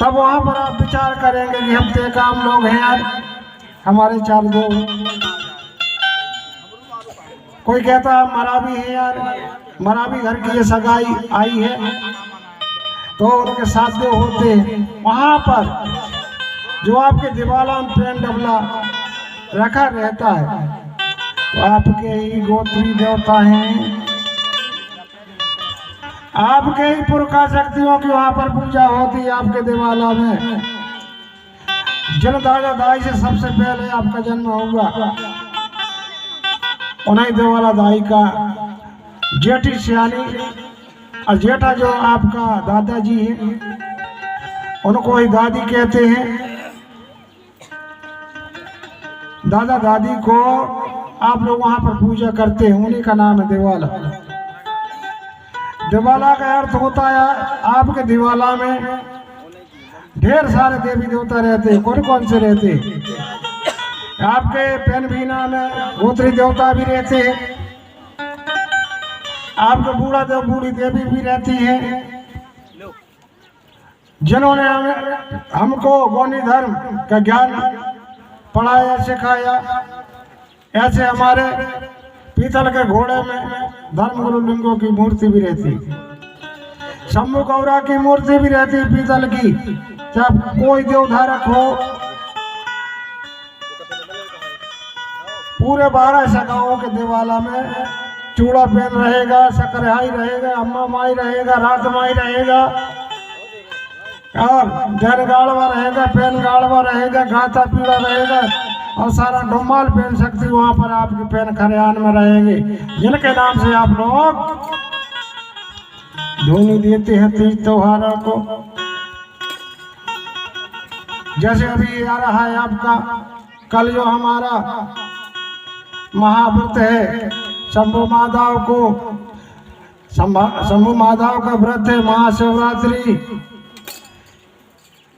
तब वहां पर आप विचार करेंगे कि हम तो काम लोग हैं यार, हमारे चार दो। कोई कहता मरा भी है यार, मरा भी घर की ये सगाई आई है, तो उनके साथ जो होते हैं वहां पर जो आपके दीवाला में पेन डबला रखा रहता है, तो आपके ही गोत्री देवता हैं, आपके ही पुरखा शक्तियों की वहां पर पूजा होती है आपके देवाला में। जिन दादा दाई से सबसे पहले आपका जन्म हुआ, उन्हीं देवाला दाई का जेठी सियानी और जेठा जो आपका दादाजी है, उनको ही दादी कहते हैं। दादा दादी को आप लोग वहां पर पूजा करते हैं, उन्हीं का नाम है दिवाला। दिवाला का अर्थ होता है आपके दिवाला में ढेर सारे देवी देवता रहते हैं। कौन कौन से रहते हैं? आपके पेनभीना में गोत्री देवता भी रहते हैं, आपके बूढ़ा देव बूढ़ी देवी भी रहती है, जिन्होंने हमको गौनी धर्म का ज्ञान पढ़ाया सिखाया। ऐसे हमारे पीतल के घोड़े में धर्म गुरु लिंगों की मूर्ति भी रहती, शंभु गौरा की मूर्ति भी रहती पीतल की। जब कोई देवधारक हो, पूरे 12 शाखाओं के देवाला में चूड़ा पहन रहेगा, सकरहाई रहेगा, अम्मा माई रहेगा, रात माई रहेगा, और जन गाड़वा रहेगा, पेन गाड़वा रहेगा, गाता पीड़ा रहेगा, और सारा डुम्माल पेन शक्ति वहां पर आपके पेन खरियान में रहेंगे, जिनके नाम से आप लोग धूनी देते हैं तीज त्योहारों को। जैसे अभी आ रहा है आपका कल जो हमारा महाव्रत है, शंभु माधव को, शंभु माधव का व्रत है महाशिवरात्रि।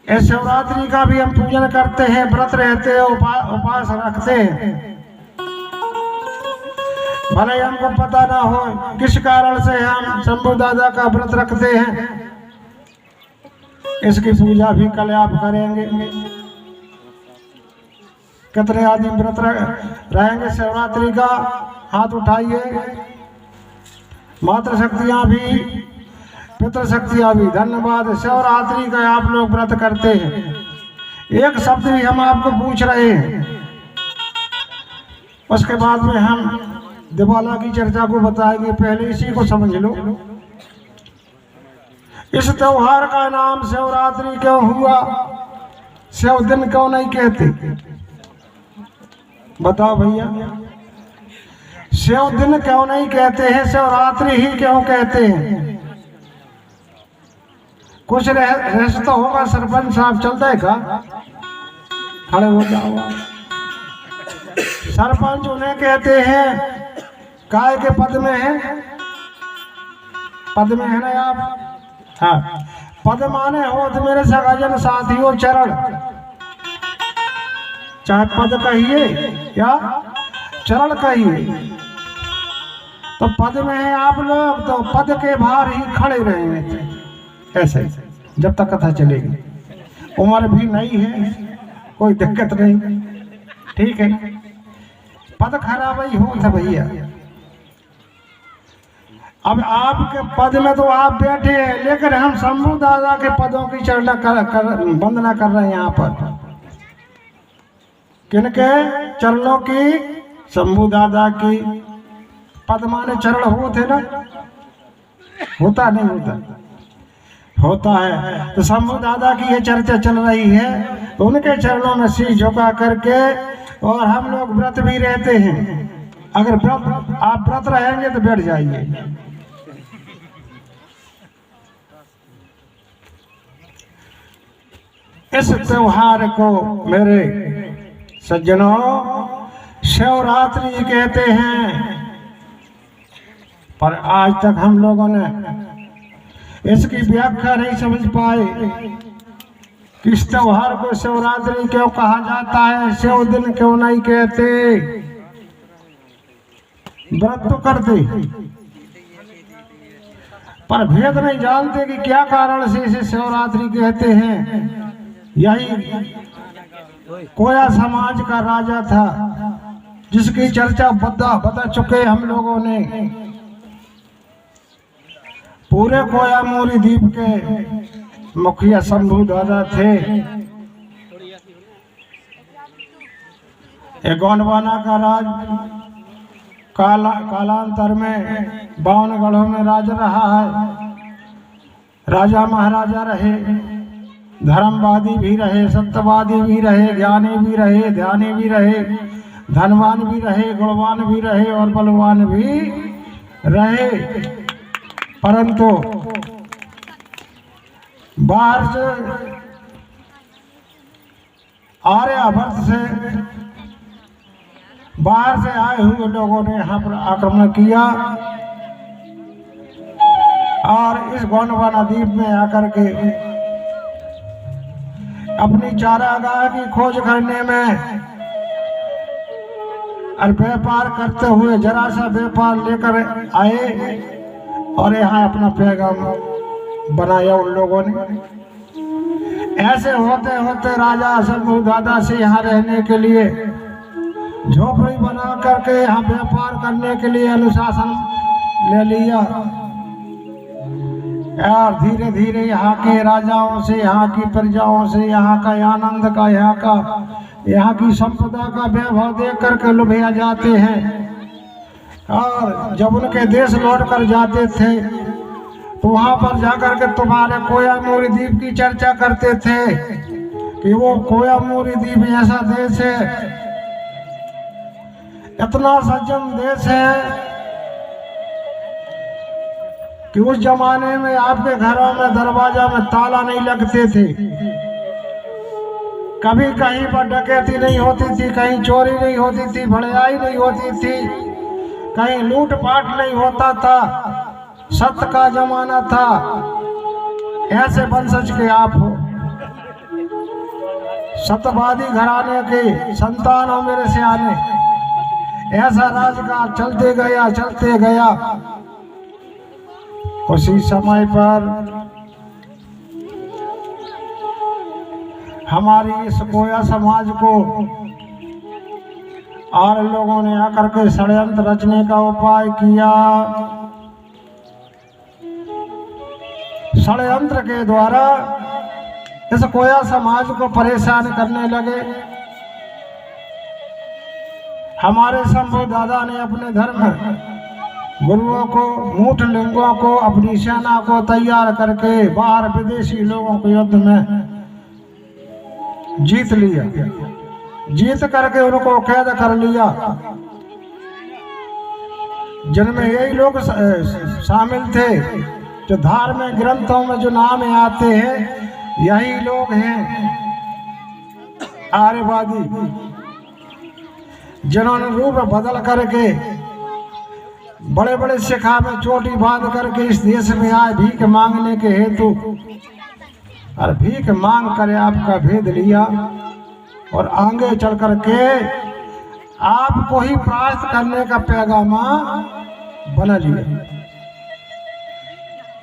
इस शिवरात्रि का भी हम पूजन करते हैं, व्रत रहते हैं, उपवास रखते हैं। भले हमको पता ना हो किस कारण से हम शंभु दादा का व्रत रखते हैं, इसकी पूजा भी कल आप करेंगे। कितने आदमी व्रत रहेंगे शिवरात्रि का? हाथ उठाइए। मातृशक्तियां भी, पितृशक्तियां भी, धन्यवाद। शिवरात्रि का आप लोग व्रत करते हैं। एक शब्द भी हम आपको पूछ रहे हैं, उसके बाद में हम दिवाला की चर्चा को बताएंगे। पहले इसी को समझ लो, इस त्योहार का नाम शिवरात्रि क्यों हुआ? शिव दिन क्यों नहीं कहते? बताओ भैया, शिव दिन क्यों नहीं कहते हैं, शिवरात्रि ही क्यों कहते हैं? कुछ रहस्य तो होगा। सरपंच साहब चलता है का? खड़े हो जाओ। सरपंच उन्हें कहते हैं काय के पद में है, पद में है ना आप? हाँ, पद माने हो तो मेरे सगाजन साथियों चरण, चाहे पद कहिए या चरण कहिए, तो पद में है आप लोग, तो पद के बाहर ही खड़े रहेंगे ऐसे जब तक कथा चलेगी। उम्र भी नहीं है, कोई दिक्कत नहीं, ठीक है। पद खराब ही हो था भैया। अब आपके पद में तो आप बैठे हैं, लेकिन हम शंभु दादा के पदों की चर्चा वंदना कर रहे हैं यहाँ पर। किनके चरणों की? शंभु दादा की। पद माने चरण होते ना, होता नहीं होता? होता है। तो शंभु दादा की ये चर्चा चल रही है, तो उनके चरणों में शीश झुका करके, और हम लोग व्रत भी रहते हैं। अगर व्रत आप व्रत रहेंगे तो बैठ जाइए। इस त्योहार को मेरे सज्जनों शिवरात्रि कहते हैं, पर आज तक हम लोगों ने इसकी व्याख्या नहीं समझ पाए कि इस त्योहार को शिवरात्रि क्यों कहा जाता है, शिव दिन क्यों नहीं कहते। व्रत तो करते, पर भेद नहीं जानते कि क्या कारण से इसे शिवरात्रि कहते हैं। यही कोया समाज का राजा था जिसकी चर्चा बता चुके हम लोगों ने। पूरे कोया मोरी द्वीप के मुखिया शंभू दादा थे। गोंडवाना का राज कालांतर में 52 गढ़ों में राज रहा है। राजा महाराजा रहे, धर्मवादी भी रहे, सत्यवादी भी रहे, ज्ञानी भी रहे, ध्यानी भी रहे, धनवान भी रहे, गुणवान भी रहे और बलवान भी रहे। परंतु बाहर से आर्यभट्ट से बाहर से आए हुए लोगों ने यहाँ पर आक्रमण किया और इस गोंडवाना द्वीप में आकर के अपनी चारागाह की खोज करने में और व्यापार करते हुए जरा सा व्यापार लेकर आए और यहाँ अपना पैगाम बनाया उन लोगों ने। ऐसे होते होते राजा शंभू दादा से यहाँ रहने के लिए झोपड़ी बना करके यहाँ व्यापार करने के लिए अनुशासन ले लिया। और धीरे धीरे यहाँ के राजाओं से, यहाँ की प्रजाओं से, यहाँ का आनंद का, यहाँ की संपदा का वैभव देख करके लुभाया जाते हैं। और जब उनके देश लौट कर जाते थे तो वहाँ पर जाकर के तुम्हारे कोया मोरी द्वीप की चर्चा करते थे कि वो कोया मोरी द्वीप ऐसा देश है, इतना सज्जन देश है कि उस जमाने में आपके घरों में दरवाजा में ताला नहीं लगते थे, कभी कहीं पर डकैती नहीं होती थी, कहीं चोरी नहीं होती थी, भड़ाई नहीं होती थी, कहीं लूटपाट नहीं होता था, सत्य का जमाना था। ऐसे वंशज के आप हो, सत्यवादी घराने के संतान हो मेरे सियाने। ऐसा राजकाज चलते गया। उसी समय पर हमारी इस कोया समाज को और लोगों ने आकर के षड्यंत्र रचने का उपाय किया। षड्यंत्र के द्वारा इस कोया समाज को परेशान करने लगे। हमारे शंभू दादा ने अपने धर्म गुरुओं को, मूठ लिंगों को, अपनी सेना को तैयार करके बाहर विदेशी लोगों के युद्ध में जीत लिया। जीत करके उनको कैद कर लिया, जिनमें यही लोग शामिल थे जो धार्मिक ग्रंथों में जो नाम आते हैं, यही लोग हैं आर्यवादी, जिन्होंने रूप बदल करके बड़े बड़े शिखा में चोटी बांध करके इस देश में आए भीख मांगने के हेतु, और भीख मांग कर आपका भेद लिया और आगे चल करके आपको ही परास्त करने का पैगामा बना लिया।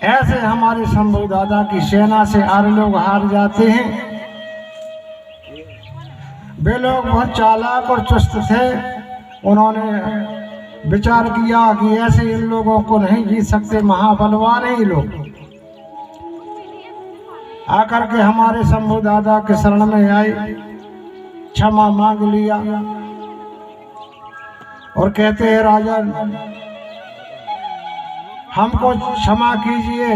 ऐसे हमारे शंभू दादा की सेना से आर्य लोग हार जाते हैं। वे लोग बहुत चालाक और चुस्त थे। उन्होंने विचार किया कि ऐसे इन लोगों को नहीं जीत सकते, महाबलवान है ये लोग। आकर के हमारे शंभू दादा के शरण में आए, क्षमा मांग लिया और कहते हैं राजन हमको क्षमा कीजिए,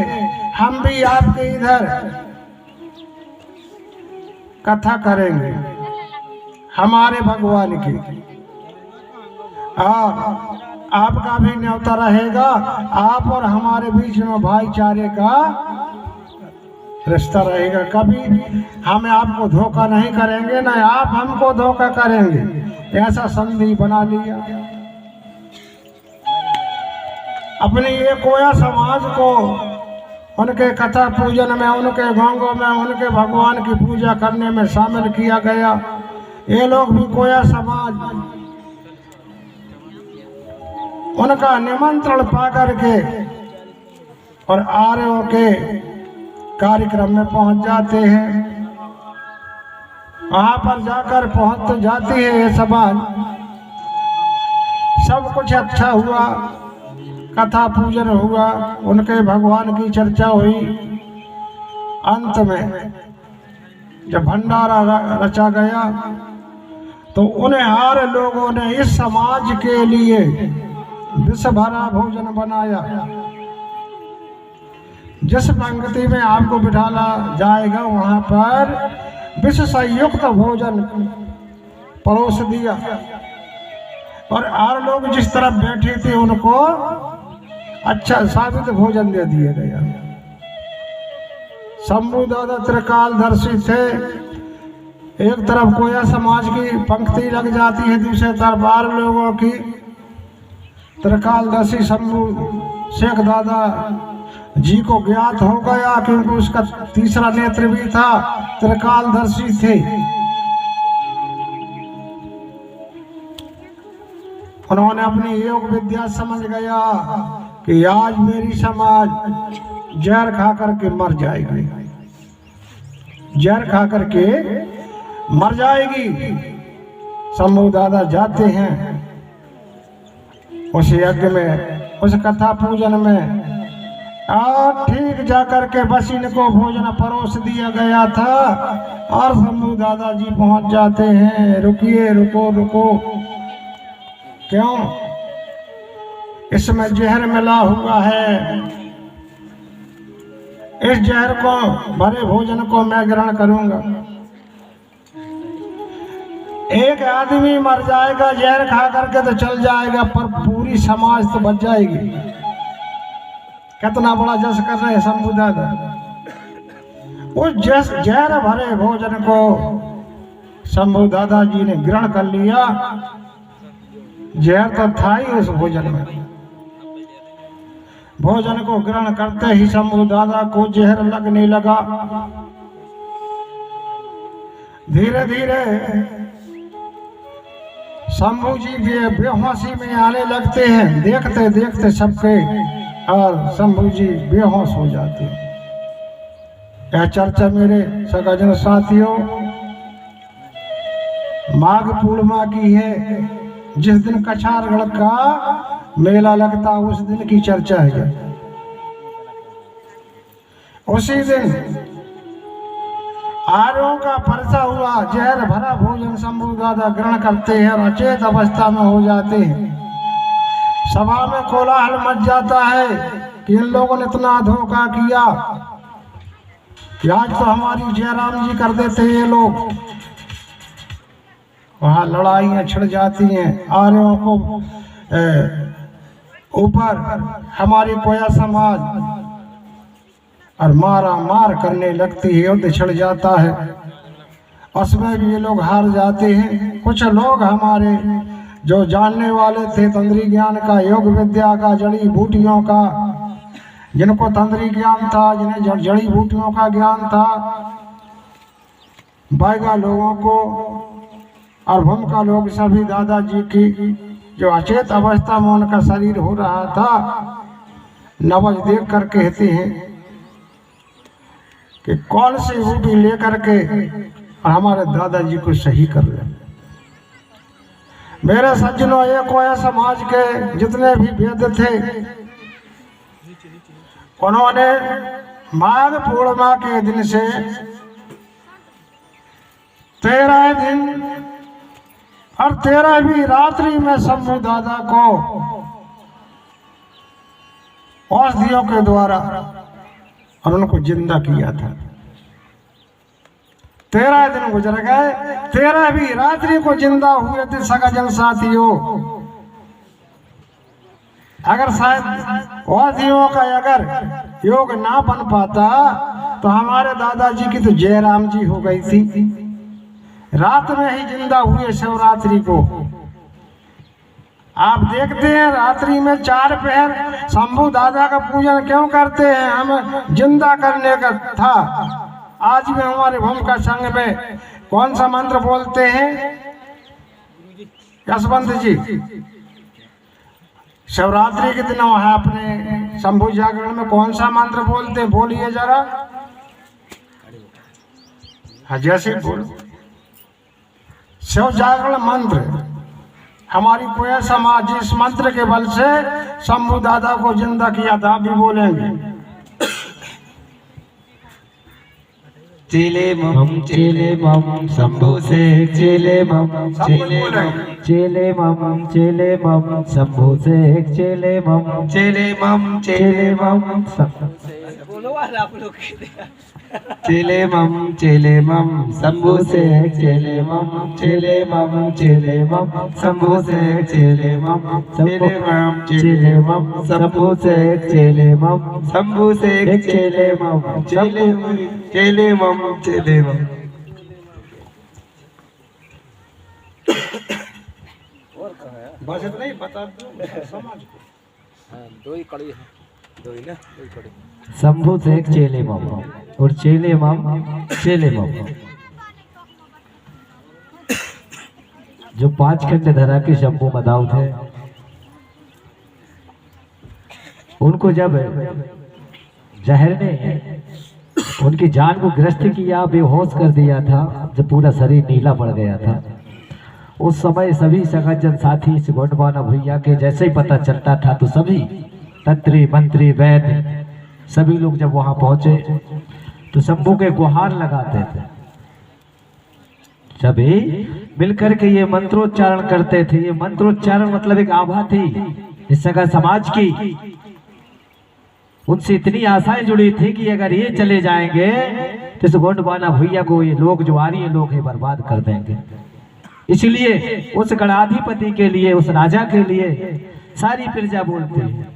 हम भी आपके इधर कथा करेंगे हमारे भगवान की, आपका भी न्योता रहेगा। आप और हमारे बीच में भाईचारे का रिश्ता रहेगा। कभी हम आपको धोखा नहीं करेंगे, न आप हमको धोखा करेंगे। ऐसा संधि बना लिया। अपनी ये कोया समाज को उनके कथा पूजन में, उनके गंगों में, उनके भगवान की पूजा करने में शामिल किया गया। ये लोग भी कोया समाज उनका निमंत्रण पा करके और आर्यों के कार्यक्रम में पहुंच जाते हैं। वहां पर जाकर पहुंच तो जाती है ये समाज, सब कुछ अच्छा हुआ, कथा पूजन हुआ, उनके भगवान की चर्चा हुई। अंत में जब भंडारा रचा गया तो उन्हें आर्य लोगों ने इस समाज के लिए विष भरा भोजन बनाया। जिस पंक्ति में आपको बिठाला जाएगा वहां पर विष संयुक्त भोजन परोस दिया, और आर्य लोग जिस तरफ बैठे थे उनको अच्छा साबित भोजन दे दिया गया। शंभू दादा त्रिकालदर्शी थे। एक तरफ कोया समाज की पंक्ति लग जाती है, दूसरे तरफ आर्य लोगों की। त्रिकालदर्शी शंभू शेख दादा जी को ज्ञात हो गया, क्योंकि उसका तीसरा नेत्र भी था, त्रिकालदर्शी थे। उन्होंने अपनी योग विद्या समझ गया कि आज मेरी समाज जहर खा करके मर जाएगी, जहर खा करके मर जाएगी। शंभू दादा जाते हैं उस यज्ञ में, उस कथा पूजन में, और ठीक जाकर के बस इनको भोजन परोस दिया गया था और शंभू दादा जी पहुंच जाते हैं। रुकिए, रुको रुको, क्यों? इसमें जहर मिला हुआ है, इस जहर को, भरे भोजन को मैं ग्रहण करूंगा। एक आदमी मर जाएगा जहर खा करके तो चल जाएगा, पर पूरी समाज तो बच जाएगी। कितना बड़ा जस कर रहे हैं शंभू दादा। उस जहर भरे भोजन को शंभू दादा जी ने ग्रहण कर लिया। जहर तो था ही उस भोजन में। भोजन को ग्रहण करते ही शंभू दादा को जहर लगने लगा। धीरे धीरे शंभू जी बेहोशी में आने लगते हैं। देखते देखते सबके, और शंभू जी बेहोश हो जाते हैं। यह चर्चा मेरे सगाजन साथियों माघ पूर्णिमा की है, जिस दिन कछारगढ़ का मेला लगता उस दिन की चर्चा है। उसी दिन आर्यों का परचा हुआ, जहर भरा भोजन शंभू दादा ग्रहण करते हैं और अचेत अवस्था में हो जाते हैं। सभा में कोलाहल मच जाता है कि इन लोगों ने इतना धोखा किया कि आज तो हमारी जयराम जी कर देते ये लोग। वहाँ लड़ाइयाँ छिड़ जाती हैं। आर्यों को ऊपर हमारी कोया समाज और मारा मार करने लगती है, युद्ध छिड़ जाता है। उसमें भी ये लोग हार जाते हैं। कुछ लोग हमारे जो जानने वाले थे तंत्री ज्ञान का, योग विद्या का, जड़ी बूटियों का, जिनको तंत्री ज्ञान था, जिन्हें जड़ी बूटियों का ज्ञान था, बैगा लोगों को और भूमिका लोग सभी दादाजी की जो अचेत अवस्था में उनका शरीर हो रहा था, नवज देख कर कहते हैं कि कौन सी बूटी लेकर के हमारे दादाजी को सही कर ले। मेरे सज्जनों, ये कोया समाज के जितने भी वेद थे, उन्होंने माघ पूर्णिमा के दिन से 13 दिन और 13वीं रात्रि में शंभू दादा को औषधियों के द्वारा और उनको जिंदा किया था। 13 दिन गुजर गए, 13वीं रात्रि को जिंदा हुए थे सगाजन साथियों। अगर शायद औषधियों का अगर योग ना बन पाता तो हमारे दादाजी की तो जयराम जी हो गई थी। रात में ही जिंदा हुए शिवरात्रि को। आप देखते हैं रात्रि में 4 पहर शंभू दादा का पूजन क्यों करते हैं? हमें जिंदा करने का था। आज भी हमारे भूमिका संघ में कौन सा मंत्र बोलते हैं यशवंत जी? शिवरात्रि के दिन वहाँ अपने शंभु जागरण में कौन सा मंत्र बोलते हैं, बोलिए जरा। हाँ जैसे बोलो, शिव जागरण मंत्र। हमारी कोया समाज इस मंत्र के बल से शंभु दादा को जिंदा किया था। भी बोलेंगे चेले मम शंभु से चेले मम शंभु से चेले मम बोलो आप लोग चेले मम शंभु से चेले मम शंभु से चेले मम शंभु से चेले मम शंभु से चेले मम बस इतना ही बता दो समाज को। हाँ, दो ही कड़ी ना, दो ही कड़ी। शंभु से चेले मम और चेले मम जो 5 घंटे धरा के शंभु मदाऊ थे, उनको जब जहर ने उनकी जान को ग्रस्त किया, बेहोश कर दिया था, जब पूरा शरीर नीला पड़ गया था, उस समय सभी संगजन साथी इस गोंडवाना भैया के जैसे ही पता चलता था तो सभी तंत्री मंत्री वैद्य सभी लोग जब वहां पहुंचे तो शंभु के गुहार लगाते थे। सभी मिलकर के ये मंत्रोच्चारण करते थे। ये मंत्रोच्चारण मतलब एक आभा थी इस सगा समाज की। उनसे इतनी आशाएं जुड़ी थी कि अगर ये चले जाएंगे तो इस गोंडवाना भैया को ये लोग जो आर्य लोग है बर्बाद कर देंगे। इसलिए उस गणाधिपति के लिए, उस राजा के लिए सारी प्रजा बोलती है,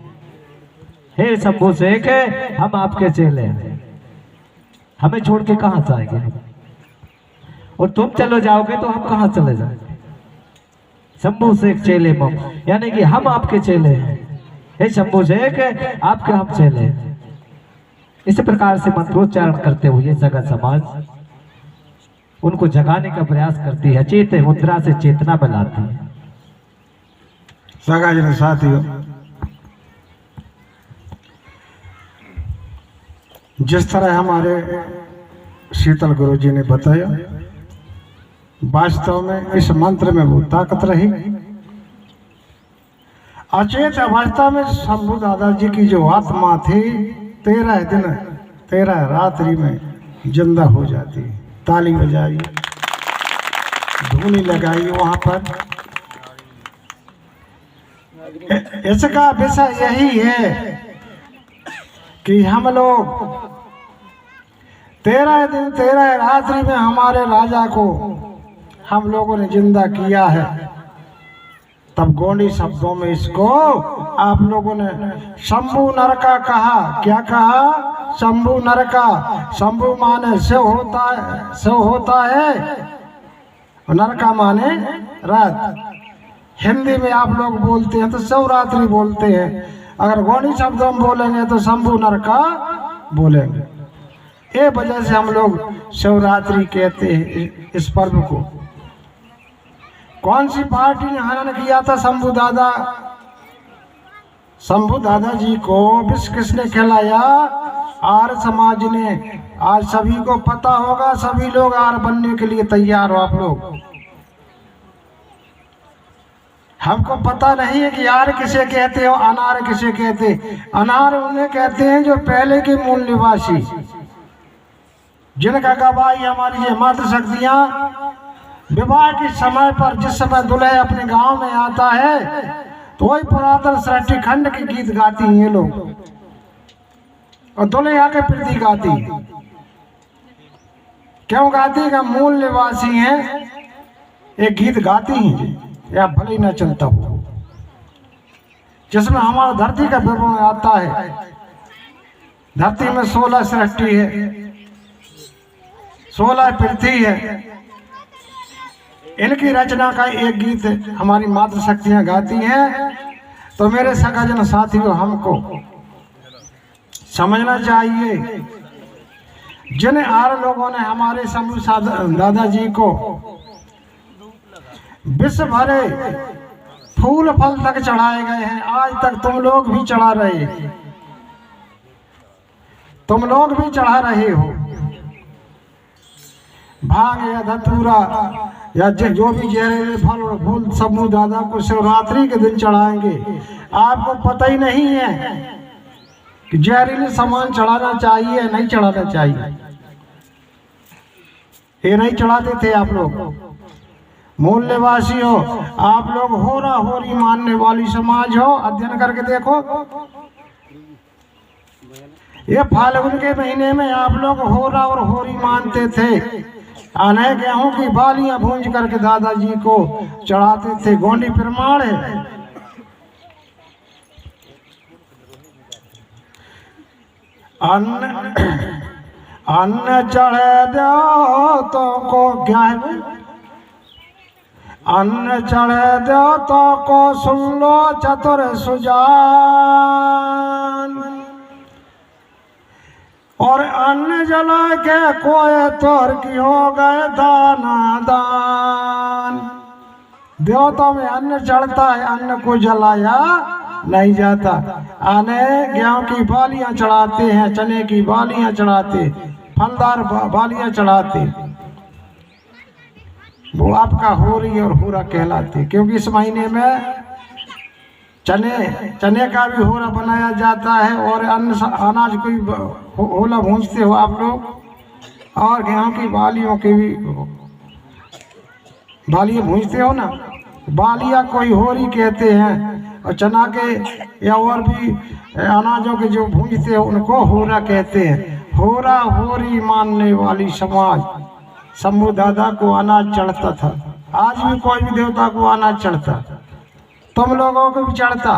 हे शंभु शेख हम आपके चेले हैं, हमें छोड़ के कहां जाएंगे, और तुम चलो जाओगे तो हम कहां चले जाएंगे। शंभु शेख चेले मम, यानी कि हम आपके चेले हैं, हे शंभु शेख आपके हम चेले हैं। इस प्रकार से मंत्रोच्चारण करते हुए जगत समाज उनको जगाने का प्रयास करती है, चेत मुद्रा से चेतना बनाती है। सगाजन साथियों, जिस तरह हमारे शीतल गुरु जी ने बताया, वास्तव में इस मंत्र में वो ताकत रही। अचेत अवस्था में शंभु दादाजी की जो आत्मा थी 13 दिन 13 रात्रि में जिंदा हो जाती। ताली बजाई, धूनी लगाई वहां पर। इसका विषय यही है कि हम लोग 13 दिन 13 रात्रि में हमारे राजा को हम लोगों ने जिंदा किया है। तब गोंडी शब्दों में इसको आप लोगों ने शंभु नरका कहा। क्या कहा? शंभु नरका। शंभु माने शिव होता है, और नरका माने रात। हिंदी में आप लोग बोलते हैं तो शिवरात्रि बोलते हैं, अगर गोंडी शब्दों में बोलेंगे तो शंभु नरका बोलेंगे। ये वजह से हम लोग शिवरात्रि कहते हैं इस पर्व को। कौन सी पार्टी ने हनन किया था शंभु दादा? शंभु दादाजी को विष किसने खिलाया? आर्य समाज ने। आज सभी को पता होगा, सभी लोग आर्य बनने के लिए तैयार हो। आप लोग, हमको पता नहीं है कि आर्य किसे कहते हो, अनार्य किसे कहते। अनार्य उन्हें कहते हैं जो पहले के मूल निवासी, जिनका गवाही हमारी ये मातृशक्तियां विवाह के समय पर, जिस समय दुल्हे अपने गांव में आता है तो वही पुरातन सृष्टि खंड के गीत गाती हैं ये लोग, और दुल्हे आके प्रति गाती। क्यों गाती? का मूल निवासी हैं, एक गीत गाती हैं या भले ही न चलता हो, जिसमें हमारा धरती का विवरण आता है। धरती में 16 सृष्टि है, 16 पृथ्वी है। इनकी रचना का एक गीत हमारी मातृशक्तियां गाती हैं। तो मेरे सगाजन साथियों, हमको समझना चाहिए, जिन आर्य लोगों ने हमारे शंभु दादाजी को विश्व भरे फूल फल तक चढ़ाए गए हैं, आज तक तुम लोग भी चढ़ा रहे। तुम लोग भी चढ़ा रहे हो। भांग या धतूरा या जो भी जहरीले फल और फूल शंभू दादा को शिवरात्रि के दिन चढ़ाएंगे। आपको पता ही नहीं है कि जहरीले सामान चढ़ाना चाहिए नहीं चढ़ाना चाहिए। ये नहीं चढ़ाते थे आप लोग। मूल निवासी हो आप लोग, होरा होरी मानने वाली समाज हो। अध्ययन करके देखो, ये फाल्गुन के महीने में आप लोग होरा और होरी मानते थे। अनेक गेहूं की बालियां भूंज करके दादाजी को चढ़ाते थे। गोंडी प्रमाण है। अन्न चढ़े दो तो को क्या है? अन्न चढ़े दो तो को सुन लो चतुर सुजान, और अन्न जला के कोई तोर की हो गए दाना दान। देवताओं में अन्न चढ़ता है, अन्न को जलाया नहीं जाता। आने गेहूं की बालियां चढ़ाते हैं, चने की बालियां चढ़ाते, फलदार बालियां चढ़ाते, वो आपका होरी और होरा कहलाते। क्योंकि इस महीने में चने का भी होरा बनाया जाता है, और अन्न अनाज को भी होला भूंजते हो आप लोग, और गेहूं की बालियों की भी बालियां भूंजते हो ना। बालिया कोई होरी कहते हैं, और चना के या और भी अनाजों के जो भूंजते हो उनको होरा कहते हैं। होरा होरी मानने वाली समाज। शंभू दादा को अनाज चढ़ता था। आज भी कोई भी देवता को अनाज चढ़ता, तुम लोगों को भी चढ़ता।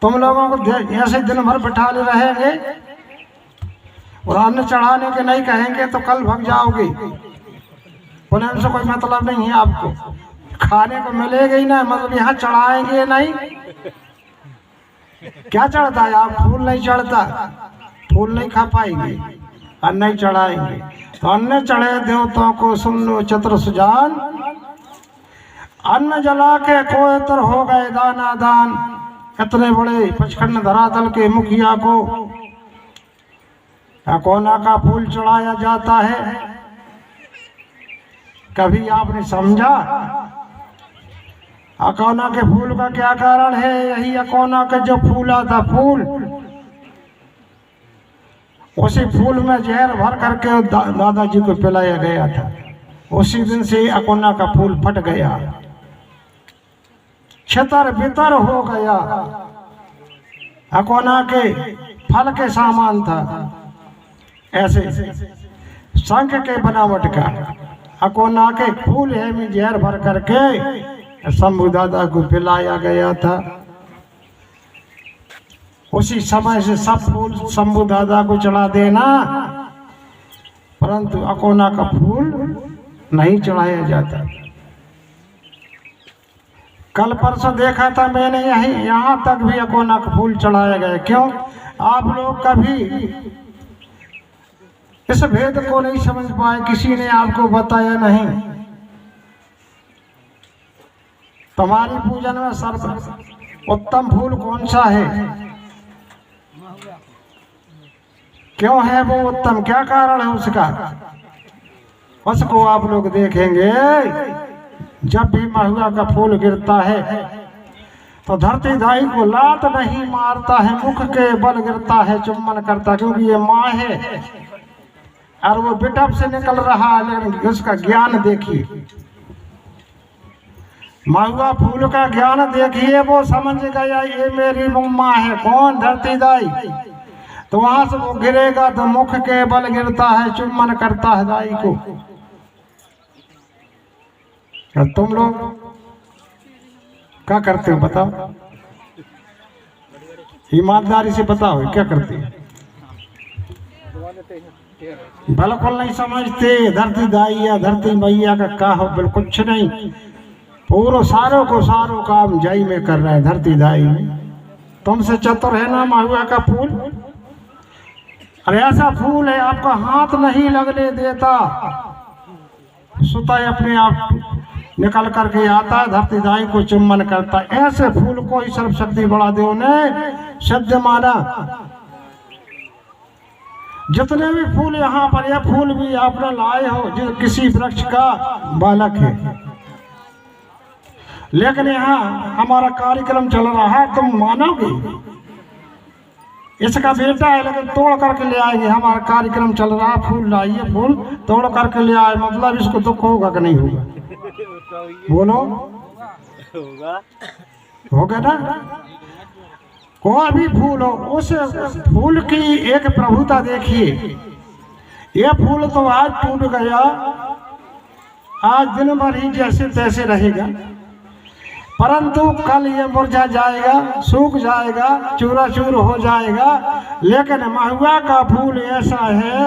तुम लोगों को ऐसे दिन भर बैठा ले रहेंगे और अन्न चढ़ाने के नहीं कहेंगे तो कल भाग जाओगे। बोले से कोई मतलब नहीं है, आपको खाने को मिलेगा ही ना, मतलब यहाँ चढ़ाएंगे नहीं। क्या चढ़ता है? आप फूल नहीं चढ़ता, फूल नहीं खा पाएंगे, अन्न नहीं चढ़ाएंगे। तो अन्न चढ़े देवताओं को सुन लो चतुर सुजान, अन्न जला के कोई तर हो गए दाना दान। इतने बड़े पचखंड धरातल के मुखिया को अकोना का फूल चढ़ाया जाता है। कभी आपने समझा अकोना के फूल का क्या कारण है? यही अकोना का जो फूला था फूल, उसी फूल में जहर भर करके दादाजी को पिलाया गया था। उसी दिन से अकोना का फूल फट गया, छितर बितर हो गया। अकोना के फल के सामान था, ऐसे शंख के बनावट का अकोना के फूल है में जहर भर करके शंभू दादा को पिलाया गया था। उसी समय से सब फूल शंभू दादा को चढ़ा देना, परंतु अकोना का फूल नहीं चढ़ाया जाता। कल परसों देखा था मैंने, यहाँ तक भी अकोना का फूल चढ़ाया गया। क्यों? आप लोग कभी इस भेद को नहीं समझ पाए, किसी ने आपको बताया नहीं। तुम्हारी पूजन में सर्व उत्तम फूल कौन सा है? क्यों है वो उत्तम? क्या कारण है उसका? उसको आप लोग देखेंगे। जब भी महुआ का फूल गिरता है तो धरती दाई को लात नहीं मारता है, मुख के बल गिरता है, चुम्बन करता, क्योंकि ये माँ है और वो बिटप से निकल रहा है। लेकिन उसका ज्ञान देखिए, महुआ फूल का ज्ञान देखिए। वो समझ गया ये मेरी माँ है। कौन? धरती दाई। तो वहां से वो गिरेगा तो मुख के बल गिरता है, चुम्बन करता है दाई को। तुम लोग क्या करते हो बताओ? ईमानदारी से बताओ क्या करते हो? बिल्कुल नहीं समझते। धरती दाई या धरती मैया का क्या हो? बिल्कुल कुछ नहीं। पूरा सारों को सारों काम जाई में कर रहे हैं धरती दाई में। तुमसे चतुर है ना महुआ का फूल। अरे ऐसा फूल है आपका हाथ नहीं लगने देता, सुता अपने आप निकल करके आता है, धरती दाई को चुम्बन करता है। ऐसे फूल को ही सर्वशक्ति बड़ा देव ने सिद्ध माना। जितने भी फूल यहाँ पर, यह फूल भी आपने लाए हो जो किसी वृक्ष का बालक है, लेकिन यहाँ हमारा कार्यक्रम चल रहा है, तुम मानोगे? इसका बेटा है लेकिन तोड़ करके ले आएंगे, हमारा कार्यक्रम चल रहा है, फूल लाइए, फूल तोड़ करके ले आए, मतलब इसको दुख होगा कि नहीं होगा? बोलो, होगा ना? कोई भी फूल हो, उस फूल की एक प्रभुता देखिए। यह फूल तो आज टूट गया, आज दिन भर ही जैसे तैसे रहेगा, परंतु कल ये मुरझा जाएगा, सूख जाएगा, चूरा चूर हो जाएगा। लेकिन महुआ का फूल ऐसा है,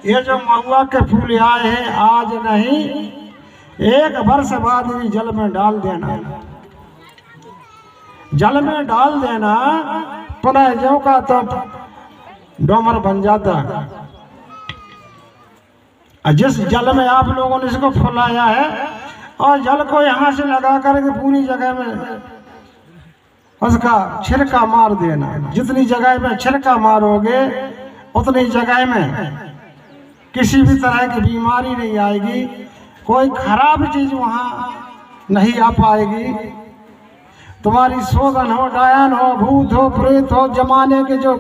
ये जो महुआ के फूल आए हैं आज नहीं, एक वर्ष बाद भी जल में डाल देना, जल में डाल देना, पुनः जो का तो डोमर बन जाता। जिस जल में आप लोगों ने इसको फुलाया है, और जल को यहाँ से लगा करके पूरी जगह में उसका छिड़का मार देना। जितनी जगह में छिड़का मारोगे उतनी जगह में किसी भी तरह की बीमारी नहीं आएगी, कोई खराब चीज वहाँ नहीं आ पाएगी। तुम्हारी शोधन हो, डायन हो, भूत हो, प्रेत हो, जमाने के जो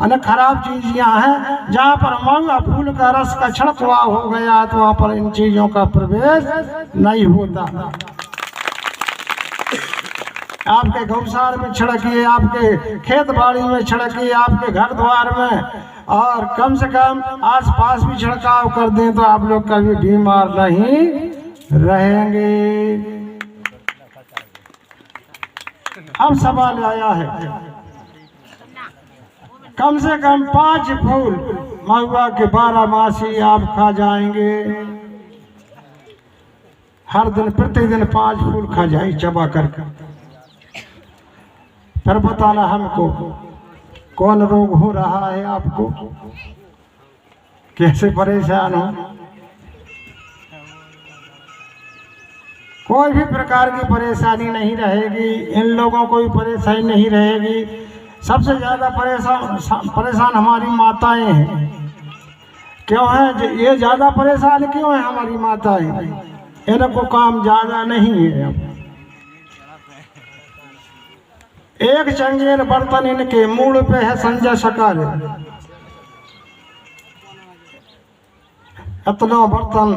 खराब चीज यहाँ है, जहाँ पर महुआ फूल का रस का छिड़काव हो गया तो वहाँ पर इन चीजों का प्रवेश नहीं होता। आपके गौशाल में छिड़किए, आपके खेत बाड़ी में छिड़किए, आपके घर द्वार में, और कम से कम आस पास भी छिड़काव कर दें तो आप लोग कभी बीमार नहीं रहेंगे। अब सवाल आया है, कम से कम 5 फूल महुआ के 12 मासी आप खा जाएंगे। हर दिन प्रतिदिन 5 फूल खा जाए चबा करके। फिर बताना हमको कौन रोग हो रहा है, आपको कैसे परेशान हो। कोई भी प्रकार की परेशानी नहीं रहेगी, इन लोगों को भी परेशानी नहीं रहेगी। सबसे ज्यादा परेशान हमारी माताएं हैं। क्यों है ये ज्यादा परेशान क्यों है हमारी माताएं? इनको काम ज्यादा नहीं है। एक चंगेर बर्तन इनके मूड पे है संजय शकर, इतना बर्तन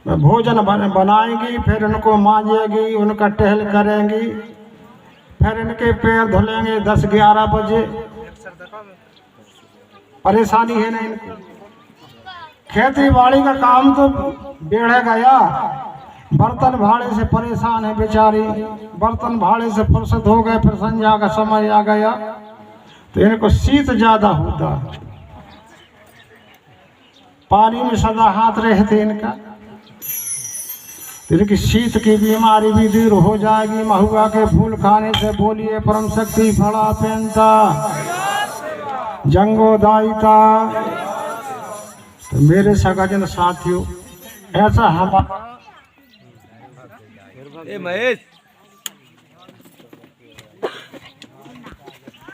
भोजन बनाएंगी, फिर उनको मांजेगी, उनका टहल करेंगी, फिर इनके पैर धुलेंगे 10-11 बजे। परेशानी है ना इनको। खेती बाड़ी का काम तो बेड़े गया, बर्तन भाड़े से परेशान है बेचारी। बर्तन भाड़े से फुर्सत हो गए, फिर संध्या का समय आ गया तो इनको शीत ज्यादा होता। पानी में सदा हाथ रहते इनका, इनकी शीत की बीमारी भी दूर हो जाएगी महुआ के फूल खाने से। बोलिए परम शक्ति फड़ा पेंता जंगो दायिता। तो मेरे सगाजन साथियों, ऐसा हमारा